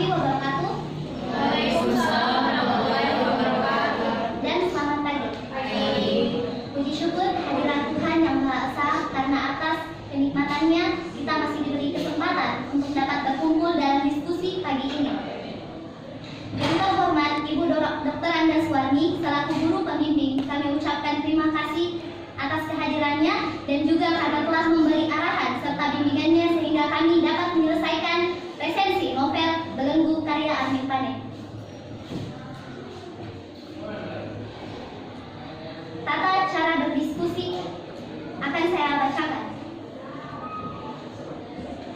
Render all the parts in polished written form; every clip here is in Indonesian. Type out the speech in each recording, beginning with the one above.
warahmatullahi wabarakatuh. Waalaikumsalam warahmatullahi wabarakatuh. Dan selamat pagi. Puji syukur kehadiran Tuhan Yang Maha Esa, karena atas kenikmatannya kita masih diberi kesempatan untuk dapat berkumpul dalam diskusi pagi ini. Yang terhormat Ibu Dr. Andaswani selaku guru pembimbing, kami ucapkan terima kasih atas kehadirannya dan juga karena telah memberi arahan serta bimbingannya sehingga kami dapat menyelesaikan resensi novel Belenggu karya Armin Pane. Tata cara berdiskusi akan saya bacakan.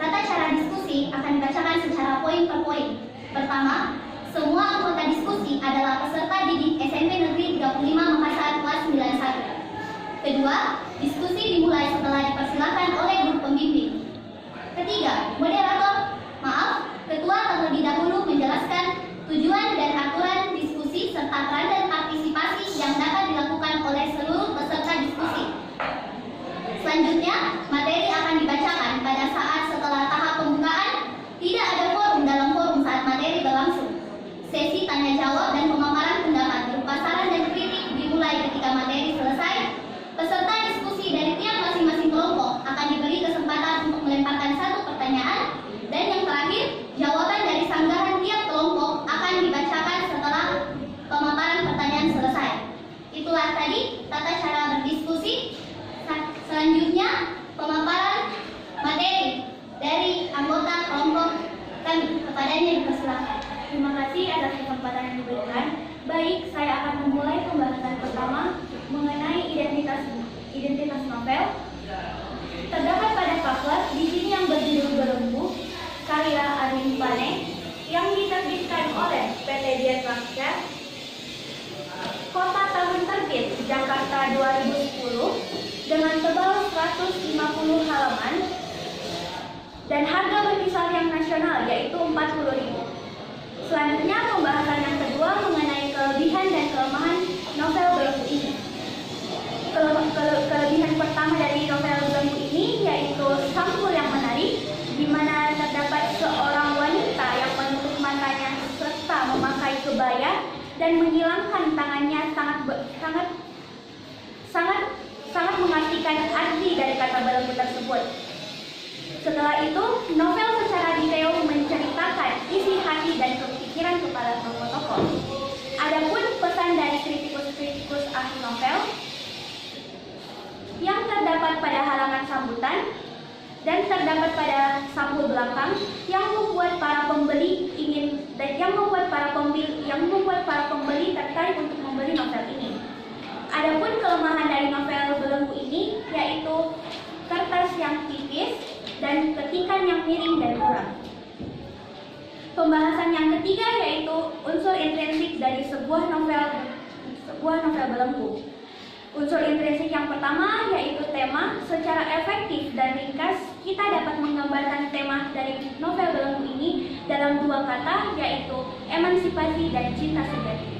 Tata cara diskusi akan dibacakan secara poin per poin. Pertama, semua anggota diskusi adalah peserta didik SMP Negeri 35 Makassar kelas 91. Kedua, diskusi dimulai setelah dipersilakan oleh guru pembimbing. Ketiga, ketua terlebih dahulu menjelaskan tujuan dan aturan diskusi serta peran dan partisipasi yang dapat dilakukan oleh seluruh peserta diskusi. Selanjutnya, materi akan dibacakan pada saat setelah tahap pembukaan. Tidak ada forum dalam forum saat materi berlangsung. Sesi tanya jawab dan pemaparan pendapat berupa saran dan kritik dimulai ketika materi selesai. Peserta diskusi dari tiap masing-masing kelompok akan diberi kesempatan untuk melemparkan satu pertanyaan, dan yang terakhir, jawaban dari sanggahan tiap kelompok akan dibacakan setelah pemaparan pertanyaan selesai. Itulah tadi tata cara berdiskusi. Selanjutnya, pemaparan materi dari anggota kelompok kami. Kepadanya dipersilakan. Terima kasih atas kesempatan yang diberikan. Baik, saya akan memulai pembahasan pertama mengenai identitas novel. Terdapat pada pamflet di sini yang berjudul Belenggu karya Armin Pane yang diterbitkan oleh PT Dian Pasca, Kota Tahun Terbit Jakarta 2010 dengan tebal 150 halaman dan harga berkisar yang nasional yaitu 40.000. Selanjutnya, pembahasan yang kedua mengenai kelebihan dan kelemahan novel Belenggu ini. Kelebihan pertama dari novel Belenggu ini yaitu sampul yang menarik, di mana terdapat seorang wanita yang menutup matanya serta memakai kebaya dan menghilangkan tangannya sangat mengartikan arti dari kata belenggu tersebut. Setelah itu, novel secara detail menceritakan isi hati dan kepikiran kepala tokoh-tokoh. Adapun pesan dari kritikus-kritikus ahli novel yang terdapat pada halaman sambutan dan terdapat pada sampul belakang yang membuat para pembeli tertarik untuk membeli novel ini. Adapun kelemahan dari novel Belenggu ini yaitu kertas yang tipis dan ketikan yang miring dan kurang. Pembahasan yang ketiga yaitu unsur intrinsik dari sebuah novel Belenggu. Unsur intrinsik yang pertama yaitu tema. Secara efektif dan ringkas kita dapat menggambarkan tema dari novel Belenggu ini dalam dua kata yaitu emansipasi dan cinta sejati.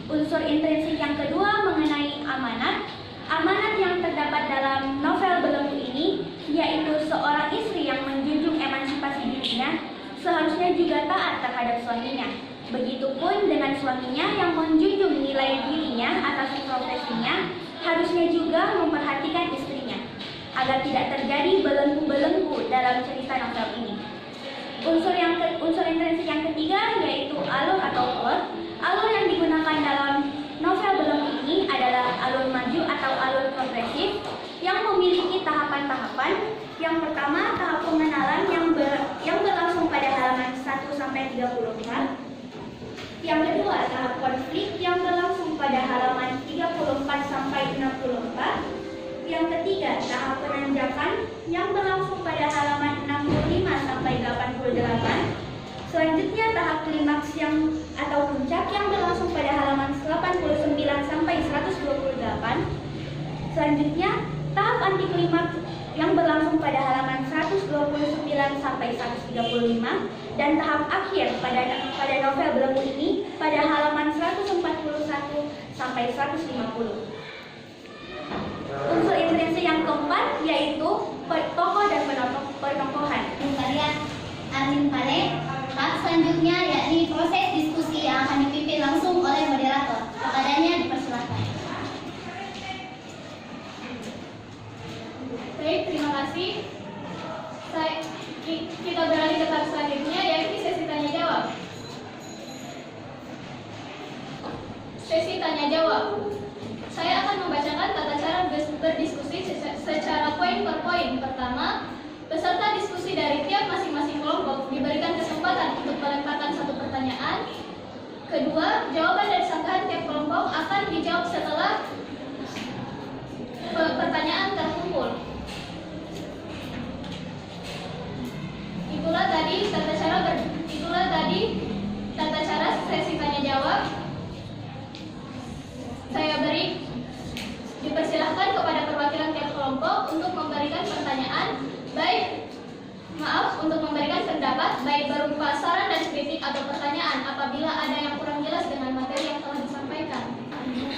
Unsur intrinsik yang kedua mengenai amanat. Amanat yang terdapat dalam novel Belenggu ini yaitu seorang istri yang menjunjung emansipasi dirinya seharusnya juga taat terhadap suaminya. Begitupun dengan suaminya yang menjunjung nilai dirinya atas profesinya, harusnya juga memperhatikan istrinya agar tidak terjadi belenggu-belenggu dalam cerita novel ini. Unsur intrinsik yang ketiga yaitu alur atau plot. Alur yang digunakan dalam novel Belenggu ini adalah alur maju atau alur progresif yang memiliki tahapan-tahapan. Yang pertama, tahap pengenalan yang berlangsung pada halaman 1 sampai 34. Yang kedua, tahap konflik yang berlangsung pada halaman 34 sampai 64. Yang ketiga, tahap penanjakan yang berlangsung pada halaman 65 sampai 88. Selanjutnya, tahap klimaks atau puncak yang berlangsung pada halaman 89 sampai 128. Selanjutnya, tahap anti klimaks yang berlangsung pada halaman 129 sampai 135, dan tahap akhir pada novel Belenggu ini pada halaman 141 sampai 150. Unsur intrinsik yang keempat yaitu tokoh dan penokohan. Karya Armin Pane. Tahap selanjutnya selanjutnya yakni proses diskusi yang akan dipimpin langsung oleh moderator. Kepadanya dipersilakan. Baik, terima kasih. Kita beralih ke tahap selanjutnya, yaitu sesi tanya jawab. Sesi tanya jawab. Saya akan membacakan tata cara berdiskusi secara poin per poin. Pertama, peserta diskusi dari tiap masing-masing kelompok diberikan kesempatan untuk melemparkan satu pertanyaan. Kedua, jawaban dari sanggahan tiap kelompok akan dijawab setelah pertanyaan terkumpul. Itulah tadi tata cara sesi tanya jawab. Saya dipersilahkan kepada perwakilan tiap kelompok untuk memberikan pertanyaan, untuk memberikan pendapat, baik berupa saran dan kritik atau pertanyaan apabila ada yang kurang jelas dengan materi yang telah disampaikan.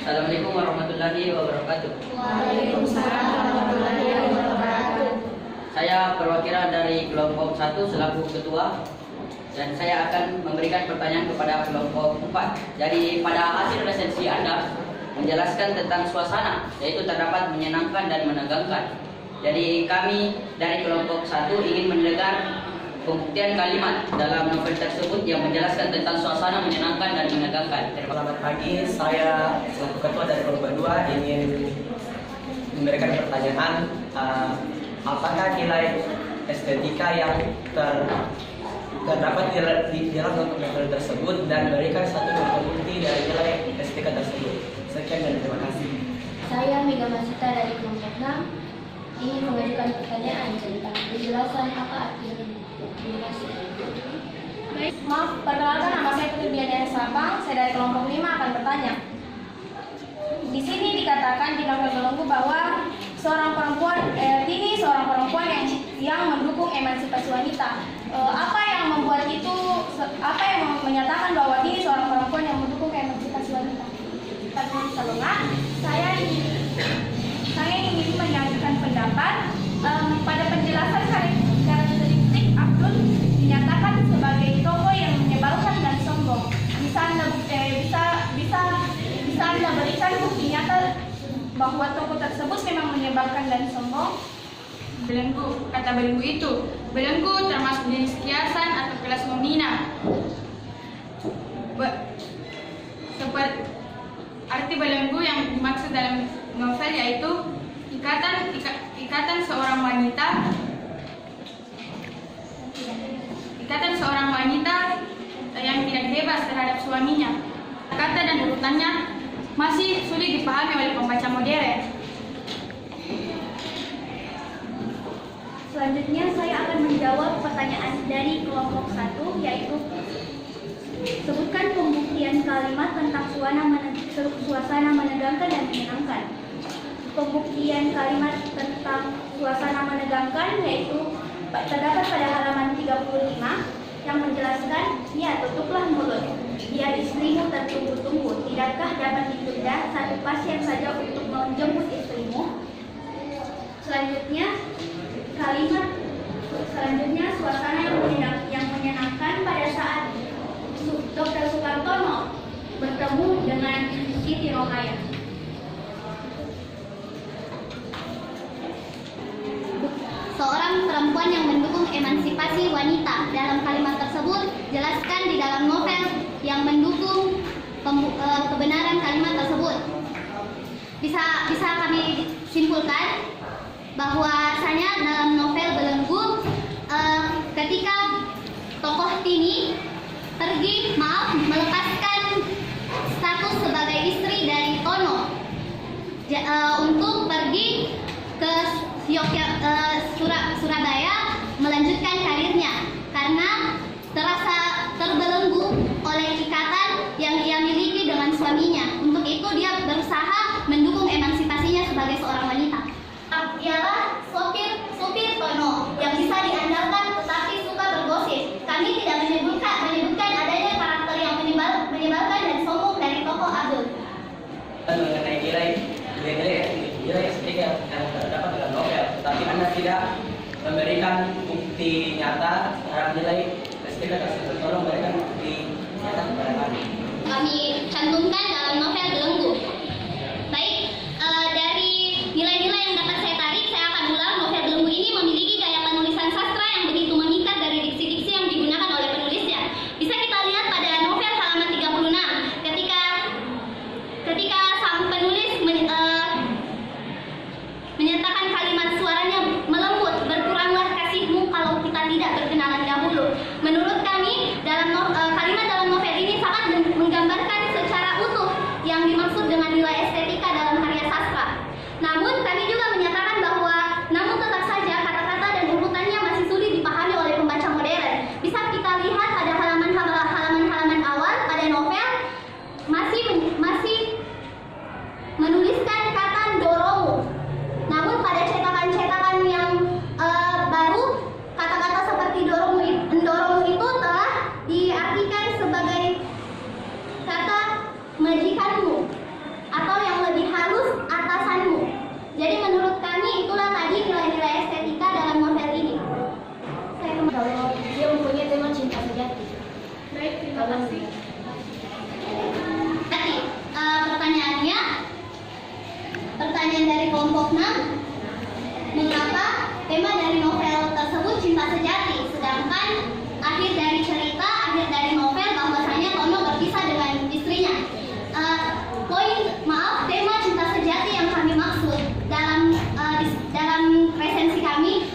Assalamualaikum warahmatullahi wabarakatuh. Waalaikumsalam warahmatullahi wabarakatuh. Saya perwakilan dari kelompok 1 selaku ketua, dan saya akan memberikan pertanyaan kepada kelompok 4. Jadi pada hasil resensi Anda menjelaskan tentang suasana, yaitu terdapat menyenangkan dan menegangkan. Jadi kami dari kelompok 1 ingin mendengar pembuktian kalimat dalam novel tersebut yang menjelaskan tentang suasana menyenangkan dan menegangkan. Selamat pagi, saya selaku ketua dari kelompok 2 ingin memberikan pertanyaan, apakah nilai estetika yang terdapat di dalam novel tersebut dan berikan satu bukti dari nilai estetika tersebut. Sekian dan terima kasih. Saya Mega Masita dari kelompok 6 ingin mengajukan pertanyaan tentang penjelasan apa arti komunikasi. Baik, maaf, perkenalkan nama saya Putri Biadaya Sabang, saya dari kelompok 5 akan bertanya. Di sini dikatakan di novel Belenggu bahwa seorang perempuan yang mendukung emansipasi wanita. Apa yang menyatakan bahwa ini seorang perempuan yang mendukung emansipasi wanita? Pertanyaan Salonga, saya ingin menyampaikan pendapat pada penjelasan karakteristik Abdul dinyatakan sebagai tokoh yang menyebalkan dan sombong. Bisa Anda berikan bukti nyata bahwa tokoh tersebut memang menyebalkan dan sombong? Belenggu, kata belenggu itu. Belenggu termasuk jenis kiasan atau kelas nomina. Arti belenggu yang dimaksud dalam novel yaitu ikatan seorang wanita yang tidak bebas terhadap suaminya. Kata dan urutannya masih sulit dipahami oleh pembaca modern. Selanjutnya saya akan menjawab pertanyaan dari kelompok 1, yaitu sebutkan pembuktian kalimat tentang suasana menegangkan dan menyenangkan. Pembuktian kalimat tentang suasana menegangkan yaitu terdapat pada halaman 35 yang menjelaskan, "Ya, tutuplah mulut. Biar istrimu tertunggu-tunggu. Tidakkah dapat ditunda satu pasien saja untuk menjemput istrimu?" Selanjutnya suasana yang menyenangkan pada saat Dr. Sukartono bertemu dengan Siti Rohaya. Seorang perempuan yang mendukung emansipasi wanita. Dalam kalimat tersebut jelaskan di dalam novel yang mendukung kebenaran kalimat tersebut. Bisa kami simpulkan bahwasanya dalam novel Belenggu ketika tokoh Tini melepaskan status sebagai istri dari Tono untuk pergi ke Surabaya melanjutkan karirnya karena terasa terbelenggu oleh ikatan yang ia miliki dengan suaminya. Untuk itu dia berusaha mendukung emansipasinya sebagai seorang wanita. Ialah sopir Tono yang bisa diandalkan tetapi suka bergosip. Kami tidak menyebutkan adanya karakter yang menyebalkan dan sombong dari tokoh Abdul. Mengenai nilai estetika yang terdapat dalam novel, tetapi Anda tidak memberikan bukti nyata terhadap nilai estetika tersebut. Tolong berikan majikanmu, atau yang lebih halus atasanmu. Jadi menurut kami itulah tadi nilai-nilai estetika dalam novel ini. Saya Kalau dia mempunyai tema cinta sejati. Baik, terima kasih. Tadi pertanyaannya, pertanyaan dari kelompok 6, mengapa tema dari novel tersebut cinta sejati, sedangkan akhir dari cerita, akhir dari novel bahwasanya Tono berpisah dengan istrinya. Tema cinta sejati yang kami maksud dalam resensi kami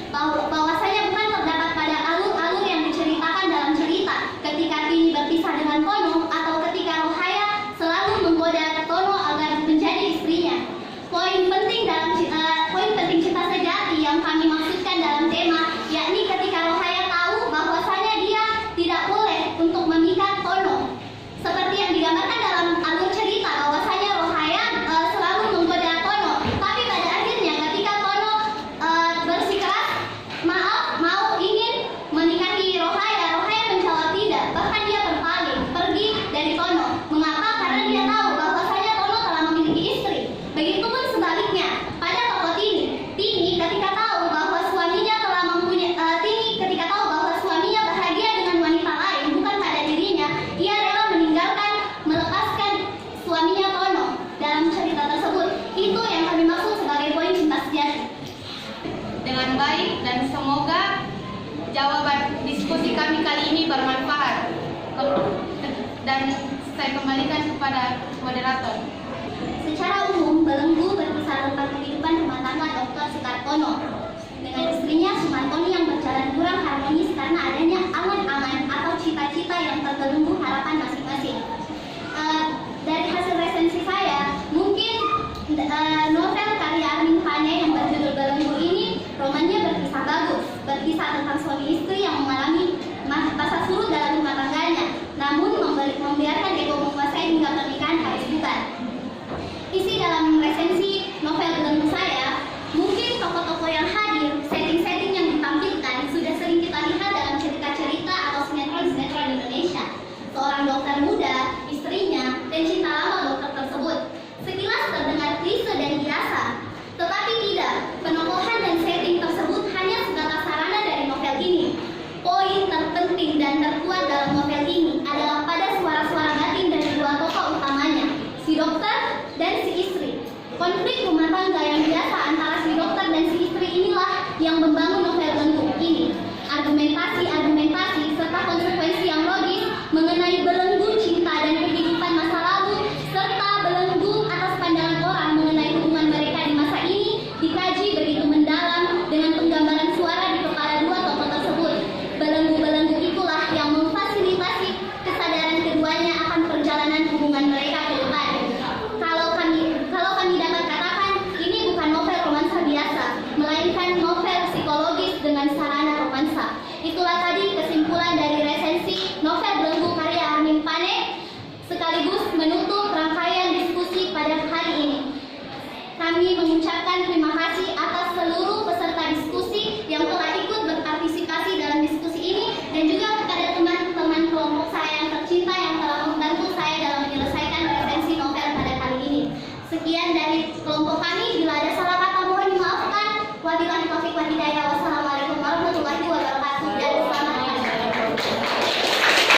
bahwasanya bukan terdapat pada alur-alur yang diceritakan dalam cerita ketika Tini berpisah dengan Tono atau ketika Rohaya selalu menggoda Tono agar menjadi istrinya. Poin penting cinta sejati yang kami maksudkan dalam tema yakni ketika Rohaya tahu bahwasanya dia tidak boleh untuk memikat Tono. Seperti yang digambarkan dalam alur cerita bahwasanya Rohaya selalu menggoda Tono, tapi pada akhirnya ketika Tono bersikeras mau ingin menikahi Rohaya menjawab tidak, bahkan dia berpaling pergi dari Tono. Mengapa? Karena dia tahu bahwasanya Tono telah memiliki istri. Begitupun sebaliknya pada tokoh Tini ketika tahu bahwa suaminya bahagia dengan wanita lain bukan pada dirinya, ia rela melepaskan suaminya Tono dalam cerita tersebut. Itu yang kami maksud sebagai poin cinta sejati. Dengan baik dan semoga jawaban diskusi kami kali ini bermanfaat. Dan saya kembalikan kepada moderator. Secara umum, belenggu berkisah tentang kehidupan rumah tangga Dr. Sukartono dengan istrinya Sumantoni yang berjalan kurang harmonis karena adanya angan-angan atau cita-cita yang terbelenggu harapan masing-masing. Dari hasil resensi saya, mungkin novel karya Armin Pane yang berjudul Belenggu ini romannya berkisah bagus, berkisah tentang suami